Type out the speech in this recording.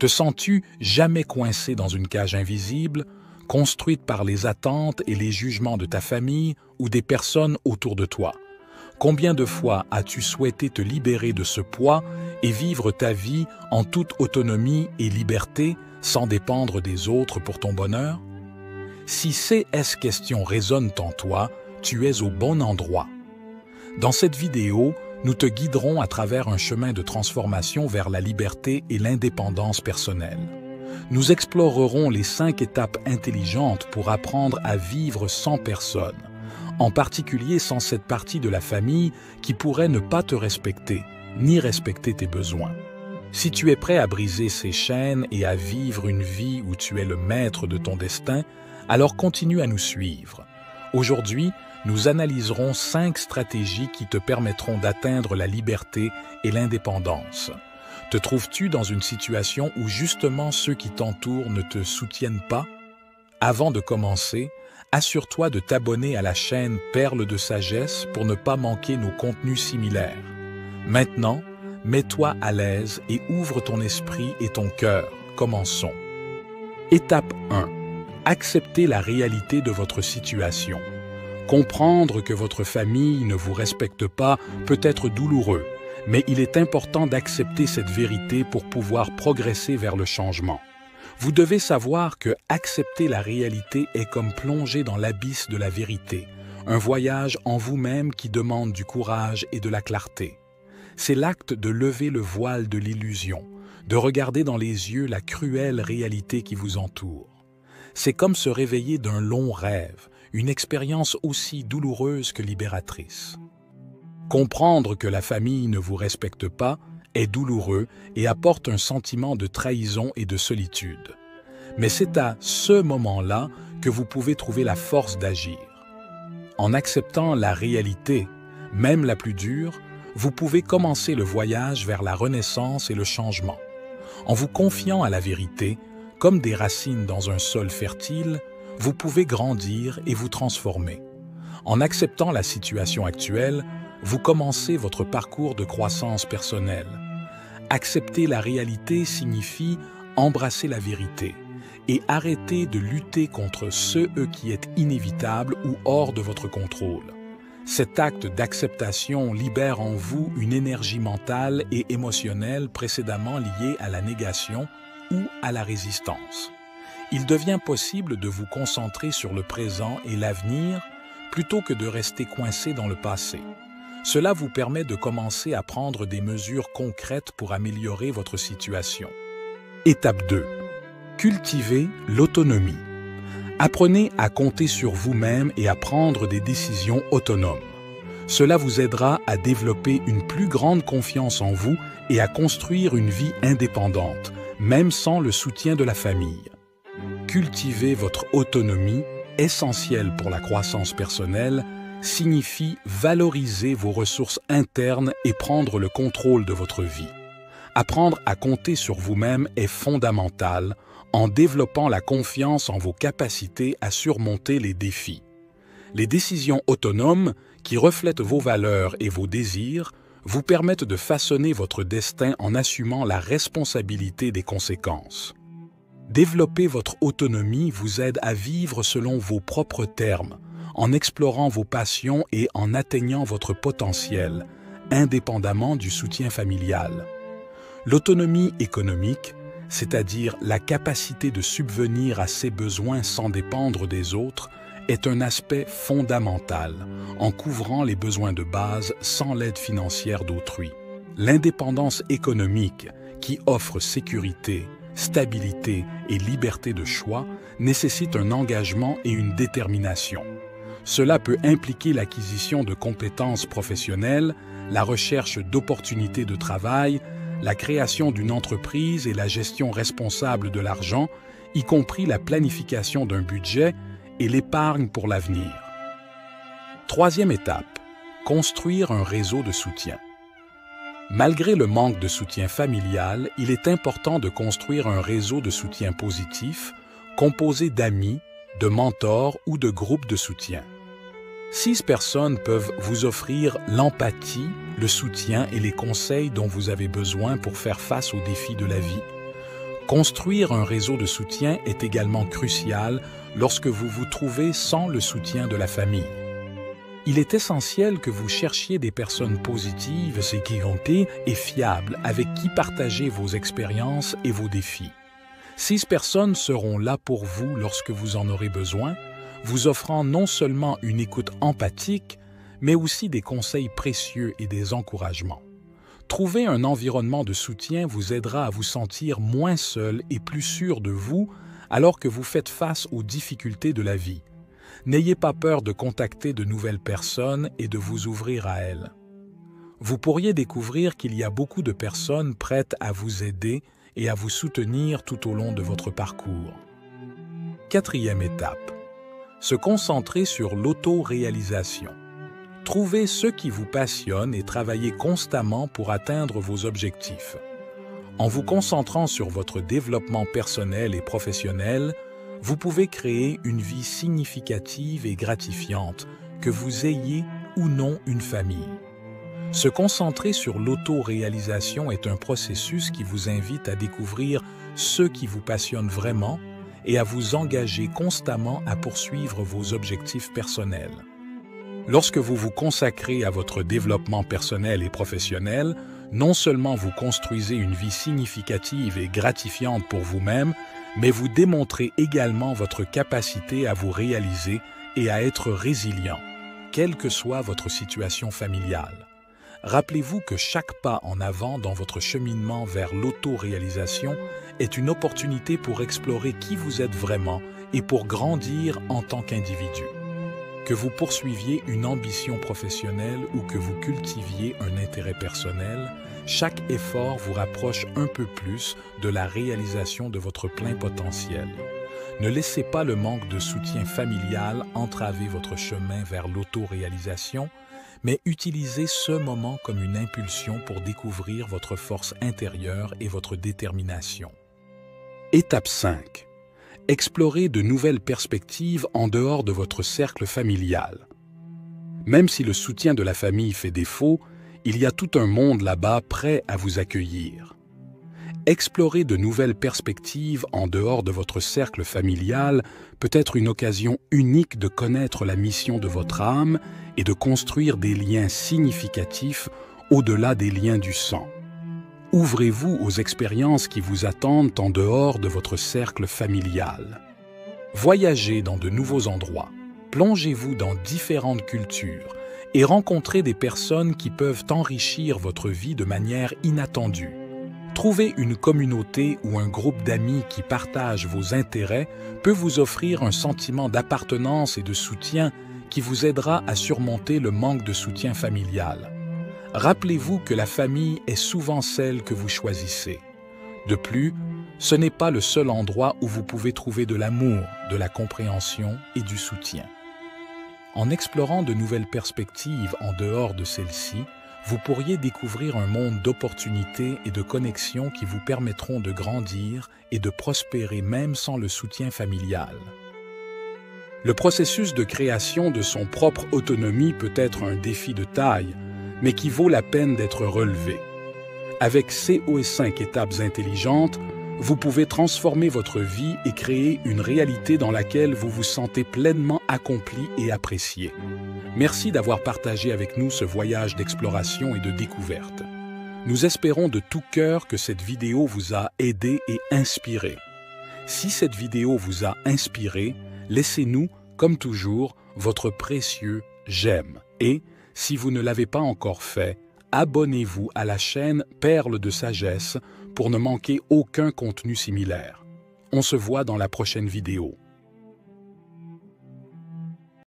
Te sens-tu jamais coincé dans une cage invisible, construite par les attentes et les jugements de ta famille ou des personnes autour de toi? Combien de fois as-tu souhaité te libérer de ce poids et vivre ta vie en toute autonomie et liberté sans dépendre des autres pour ton bonheur? Si ces questions résonnent en toi, tu es au bon endroit. Dans cette vidéo, nous te guiderons à travers un chemin de transformation vers la liberté et l'indépendance personnelle. Nous explorerons les 5 étapes intelligentes pour apprendre à vivre sans personne, en particulier sans cette partie de la famille qui pourrait ne pas te respecter, ni respecter tes besoins. Si tu es prêt à briser ces chaînes et à vivre une vie où tu es le maître de ton destin, alors continue à nous suivre. Aujourd'hui, nous analyserons 5 stratégies qui te permettront d'atteindre la liberté et l'indépendance. Te trouves-tu dans une situation où justement ceux qui t'entourent ne te soutiennent pas? Avant de commencer, assure-toi de t'abonner à la chaîne Perles de Sagesse pour ne pas manquer nos contenus similaires. Maintenant, mets-toi à l'aise et ouvre ton esprit et ton cœur. Commençons. Étape 1. Acceptez la réalité de votre situation. Comprendre que votre famille ne vous respecte pas peut être douloureux, mais il est important d'accepter cette vérité pour pouvoir progresser vers le changement. Vous devez savoir que accepter la réalité est comme plonger dans l'abysse de la vérité, un voyage en vous-même qui demande du courage et de la clarté. C'est l'acte de lever le voile de l'illusion, de regarder dans les yeux la cruelle réalité qui vous entoure. C'est comme se réveiller d'un long rêve, une expérience aussi douloureuse que libératrice. Comprendre que la famille ne vous respecte pas est douloureux et apporte un sentiment de trahison et de solitude. Mais c'est à ce moment-là que vous pouvez trouver la force d'agir. En acceptant la réalité, même la plus dure, vous pouvez commencer le voyage vers la renaissance et le changement. En vous confiant à la vérité, comme des racines dans un sol fertile, vous pouvez grandir et vous transformer. En acceptant la situation actuelle, vous commencez votre parcours de croissance personnelle. Accepter la réalité signifie embrasser la vérité et arrêter de lutter contre ce qui est inévitable ou hors de votre contrôle. Cet acte d'acceptation libère en vous une énergie mentale et émotionnelle précédemment liée à la négation ou à la résistance. Il devient possible de vous concentrer sur le présent et l'avenir plutôt que de rester coincé dans le passé. Cela vous permet de commencer à prendre des mesures concrètes pour améliorer votre situation. Étape 2. Cultivez l'autonomie. Apprenez à compter sur vous-même et à prendre des décisions autonomes. Cela vous aidera à développer une plus grande confiance en vous et à construire une vie indépendante, même sans le soutien de la famille. Cultiver votre autonomie, essentielle pour la croissance personnelle, signifie valoriser vos ressources internes et prendre le contrôle de votre vie. Apprendre à compter sur vous-même est fondamental en développant la confiance en vos capacités à surmonter les défis. Les décisions autonomes, qui reflètent vos valeurs et vos désirs, vous permettent de façonner votre destin en assumant la responsabilité des conséquences. Développer votre autonomie vous aide à vivre selon vos propres termes, en explorant vos passions et en atteignant votre potentiel, indépendamment du soutien familial. L'autonomie économique, c'est-à-dire la capacité de subvenir à ses besoins sans dépendre des autres, est un aspect fondamental en couvrant les besoins de base sans l'aide financière d'autrui. L'indépendance économique, qui offre sécurité, stabilité et liberté de choix, nécessite un engagement et une détermination. Cela peut impliquer l'acquisition de compétences professionnelles, la recherche d'opportunités de travail, la création d'une entreprise et la gestion responsable de l'argent, y compris la planification d'un budget et l'épargne pour l'avenir. Troisième étape, construire un réseau de soutien. Malgré le manque de soutien familial, il est important de construire un réseau de soutien positif, composé d'amis, de mentors ou de groupes de soutien. 6 personnes peuvent vous offrir l'empathie, le soutien et les conseils dont vous avez besoin pour faire face aux défis de la vie. Construire un réseau de soutien est également crucial lorsque vous vous trouvez sans le soutien de la famille. Il est essentiel que vous cherchiez des personnes positives, sécurisées et fiables avec qui partager vos expériences et vos défis. Ces personnes seront là pour vous lorsque vous en aurez besoin, vous offrant non seulement une écoute empathique, mais aussi des conseils précieux et des encouragements. Trouver un environnement de soutien vous aidera à vous sentir moins seul et plus sûr de vous alors que vous faites face aux difficultés de la vie. N'ayez pas peur de contacter de nouvelles personnes et de vous ouvrir à elles. Vous pourriez découvrir qu'il y a beaucoup de personnes prêtes à vous aider et à vous soutenir tout au long de votre parcours. 4e étape. Se concentrer sur l'auto-réalisation. Trouvez ce qui vous passionne et travaillez constamment pour atteindre vos objectifs. En vous concentrant sur votre développement personnel et professionnel, vous pouvez créer une vie significative et gratifiante, que vous ayez ou non une famille. Se concentrer sur l'auto-réalisation est un processus qui vous invite à découvrir ce qui vous passionne vraiment et à vous engager constamment à poursuivre vos objectifs personnels. Lorsque vous vous consacrez à votre développement personnel et professionnel, non seulement vous construisez une vie significative et gratifiante pour vous-même, mais vous démontrez également votre capacité à vous réaliser et à être résilient, quelle que soit votre situation familiale. Rappelez-vous que chaque pas en avant dans votre cheminement vers l'auto-réalisation est une opportunité pour explorer qui vous êtes vraiment et pour grandir en tant qu'individu. Que vous poursuiviez une ambition professionnelle ou que vous cultiviez un intérêt personnel, chaque effort vous rapproche un peu plus de la réalisation de votre plein potentiel. Ne laissez pas le manque de soutien familial entraver votre chemin vers l'auto-réalisation, mais utilisez ce moment comme une impulsion pour découvrir votre force intérieure et votre détermination. Étape 5. Explorez de nouvelles perspectives en dehors de votre cercle familial. Même si le soutien de la famille fait défaut, il y a tout un monde là-bas prêt à vous accueillir. Explorer de nouvelles perspectives en dehors de votre cercle familial peut être une occasion unique de connaître la mission de votre âme et de construire des liens significatifs au-delà des liens du sang. Ouvrez-vous aux expériences qui vous attendent en dehors de votre cercle familial. Voyagez dans de nouveaux endroits, plongez-vous dans différentes cultures et rencontrez des personnes qui peuvent enrichir votre vie de manière inattendue. Trouver une communauté ou un groupe d'amis qui partagent vos intérêts peut vous offrir un sentiment d'appartenance et de soutien qui vous aidera à surmonter le manque de soutien familial. Rappelez-vous que la famille est souvent celle que vous choisissez. De plus, ce n'est pas le seul endroit où vous pouvez trouver de l'amour, de la compréhension et du soutien. En explorant de nouvelles perspectives en dehors de celles-ci, vous pourriez découvrir un monde d'opportunités et de connexions qui vous permettront de grandir et de prospérer même sans le soutien familial. Le processus de création de son propre autonomie peut être un défi de taille, mais qui vaut la peine d'être relevé. Avec CO5 étapes intelligentes, vous pouvez transformer votre vie et créer une réalité dans laquelle vous vous sentez pleinement accompli et apprécié. Merci d'avoir partagé avec nous ce voyage d'exploration et de découverte. Nous espérons de tout cœur que cette vidéo vous a aidé et inspiré. Si cette vidéo vous a inspiré, laissez-nous, comme toujours, votre précieux j'aime. Et, si vous ne l'avez pas encore fait, abonnez-vous à la chaîne Perles de Sagesse pour ne manquer aucun contenu similaire. On se voit dans la prochaine vidéo.